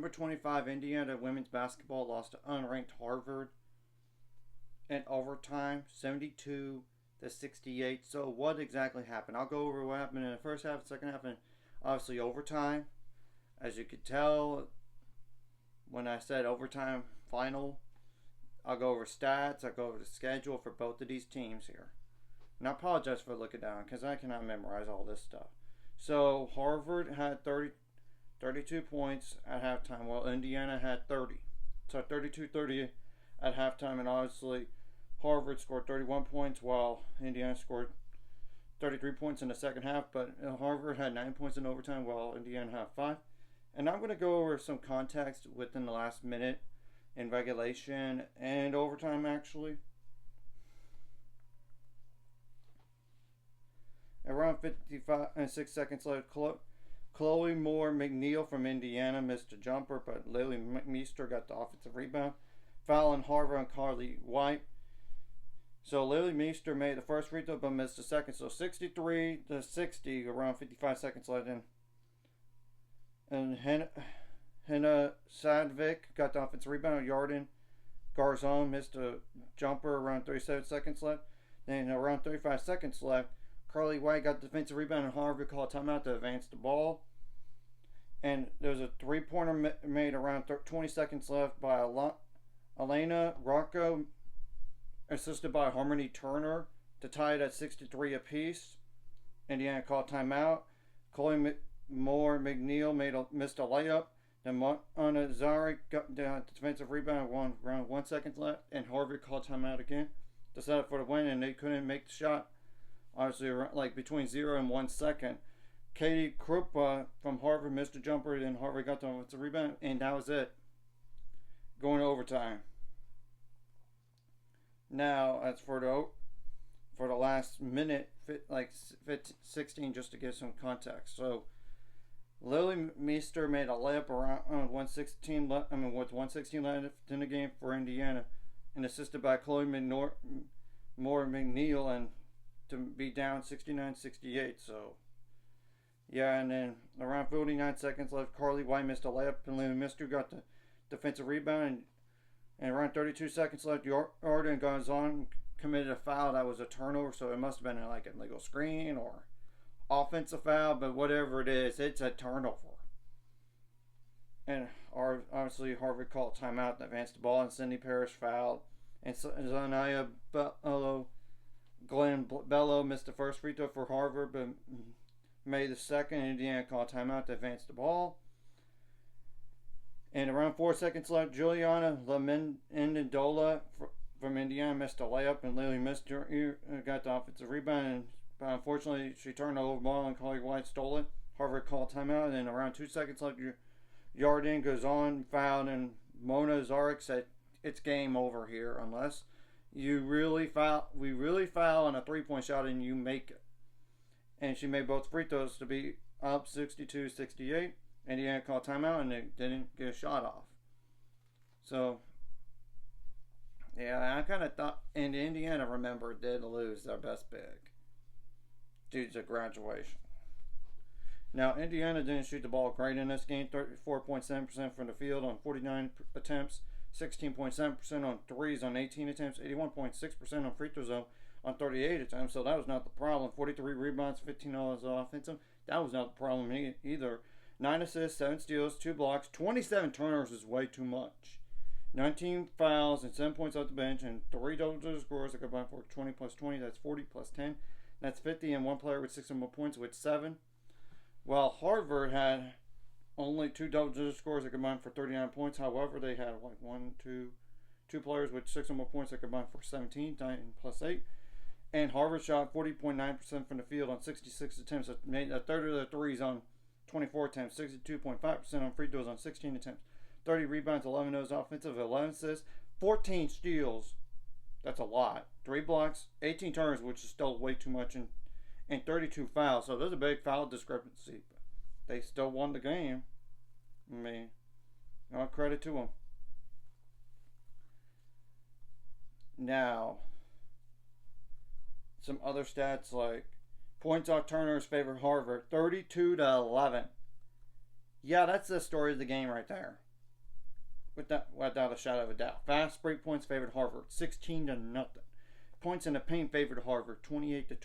Number 25, Indiana women's basketball lost to unranked Harvard in overtime, 72-68. So what exactly happened? I'll go over what happened in the first half, second half, and obviously overtime. As you could tell, when I said overtime final, I'll go over stats, I'll go over the schedule for both of these teams here. And I apologize for looking down because I cannot memorize all this stuff. So Harvard had 32 points at halftime, while Indiana had 30. So 32-30 at halftime, and obviously Harvard scored 31 points while Indiana scored 33 points in the second half, but Harvard had 9 points in overtime while Indiana had 5. And I'm going to go over some context within the last minute in regulation and overtime, actually. Around 55 and 6 seconds left, Chloe Moore McNeil from Indiana missed a jumper, but Lily Meester got the offensive rebound. Foul on Harvard on Carly White. So Lily Meester made the first free throw but missed the second. So 63-60, around 55 seconds left in. And Henna Sadvik got the offensive rebound. Yarden Garzon missed a jumper around 37 seconds left. Then around 35 seconds left, Carly White got the defensive rebound and Harvard called timeout to advance the ball. And there was a three-pointer made around 20 seconds left by Elena Rocco, assisted by Harmony Turner, to tie it at 63 apiece. Indiana called timeout. Chloe Moore McNeil missed a layup. Then Zari got the defensive rebound around 1 second left, and Harvard called timeout again to set up for the win, and they couldn't make the shot. Obviously, like between 0 and 1 second. Katie Krupa from Harvard missed a jumper, then Harvard got the offensive rebound, and that was it. Going to overtime. Now, as for the last minute, 16, just to give some context. So, Lily Meester made a layup around 116. With 116 left in the game for Indiana, and assisted by Chloe Moore McNeil, and to be down 69-68. So, yeah, and then around 49 seconds left, Carly White missed a layup, and Lily Meester got the defensive rebound, and around 32 seconds left, Jordan Gonzon committed a foul that was a turnover, so it must have been like an illegal screen or offensive foul, but whatever it is, it's a turnover. And obviously Harvard called timeout and advanced the ball, and Cindy Parrish fouled, and Zanaya Glenn Bello missed the first free throw for Harvard, but made the second. Indiana called timeout to advance the ball. And around 4 seconds left, Juliana Lamendola from Indiana missed a layup, and Lily Meester got the offensive rebound. But unfortunately, she turned over the ball, and Carly White stole it. Harvard called timeout, and then around 2 seconds left, Yarden goes on, fouled, and Mona Zarek said, "It's game over here unless we really foul on a three-point shot and you make it." And she made both free throws to be up 62-68. Indiana called timeout, and they didn't get a shot off. So, yeah, I kind of thought, and Indiana, remember, did lose their best big due to graduation. Now, Indiana didn't shoot the ball great in this game, 34.7% from the field on 49 attempts, 16.7% on threes on 18 attempts, 81.6% on free throw zone on 38 attempts, so that was not the problem. 43 rebounds, 15 offensive. That was not the problem either. 9 assists, 7 steals, 2 blocks, 27 turnovers is way too much. 19 fouls and 7 points off the bench, and 3 double-digit scores that combine for 20 plus 20. That's 40 plus 10. That's 50, and one player with 6 or more points with 7. While Harvard had only 2 double-digit scores that combined for 39 points. However, they had two players with 6 or more points that combined for 17, 9 plus 8. And Harvard shot 40.9% from the field on 66 attempts. It made a third of their threes on 24 attempts, 62.5% on free throws on 16 attempts, 30 rebounds, 11 of those offensive, 11 assists, 14 steals. That's a lot. 3 blocks, 18 turnovers, which is still way too much, and 32 fouls. So there's a big foul discrepancy. But they still won the game. I mean, all credit to them. Now, some other stats like points off turnovers favor Harvard, 32-11. Yeah, that's the story of the game right there. without a shadow of a doubt. Fast break points favored Harvard, 16-0. Points in the paint favored Harvard, 28-24.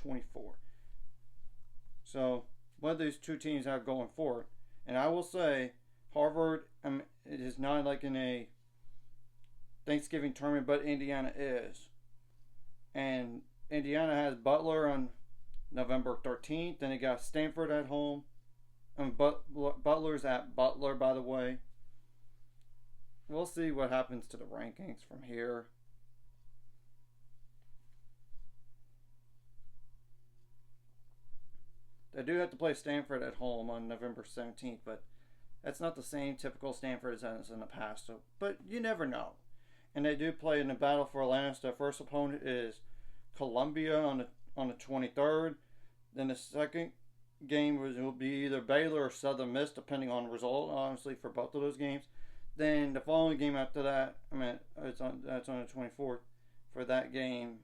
So what these two teams have going forward, and I will say, Harvard, it is not like in a Thanksgiving tournament, but Indiana is, and Indiana has Butler on November 13th. Then they got Stanford at home. Butler's at Butler, by the way. We'll see what happens to the rankings from here. They do have to play Stanford at home on November 17th, but that's not the same typical Stanford as in the past. So, but you never know. And they do play in the battle for Atlantis. Their first opponent is Columbia on the 23rd. Then the second game will be either Baylor or Southern Miss, depending on the result, honestly, for both of those games. Then the following game after that, that's on the 24th for that game,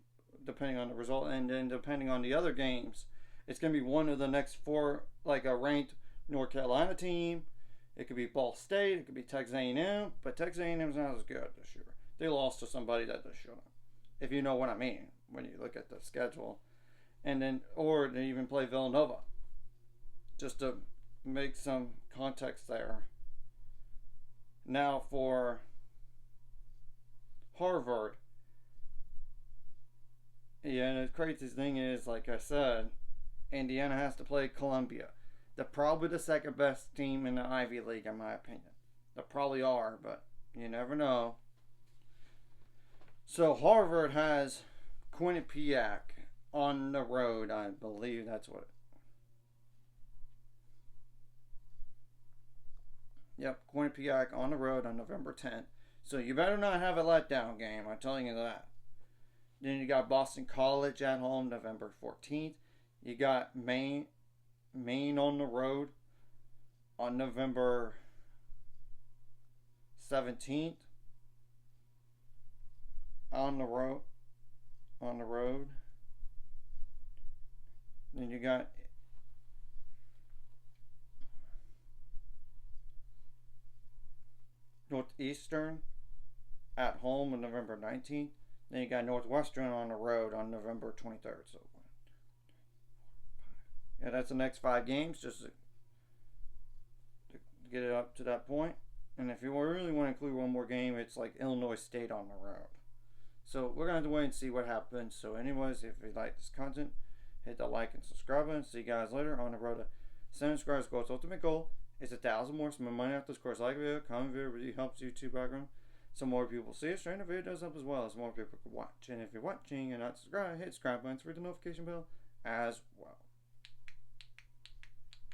depending on the result. And then depending on the other games, it's going to be one of the next four, like a ranked North Carolina team. It could be Ball State. It could be Texas A&M. But Texas A&M is not as good this year. They lost to somebody that they shouldn't, if you know what I mean when you look at the schedule. And then, or they even play Villanova, just to make some context there. Now for Harvard, yeah, and the craziest thing is, like I said, Indiana has to play Columbia. They're probably the second best team in the Ivy League, in my opinion. They probably are, but you never know. So Harvard has Quinnipiac on the road, I believe that's what. Yep, Quinnipiac on the road on November 10th. So you better not have a letdown game, I'm telling you that. Then you got Boston College at home November 14th. You got Maine on the road on November 17th. On the road. Then you got Northeastern at home on November 19th. Then you got Northwestern on the road on November 23rd. So yeah, that's the next 5 games, just to get it up to that point. And if you really want to include one more game, it's like Illinois State on the road. So we're going to have to wait and see what happens. So anyways, if you like this content, hit the like and subscribe button. See you guys later on the road to 7 subscribers. Goal's ultimate goal is 1,000 more. So my money after this course, like a video, comment video, really helps YouTube background. So more people see it. Sharing the video does help as well, as more people can watch. And if you're watching and not subscribed, hit subscribe button to the notification bell as well.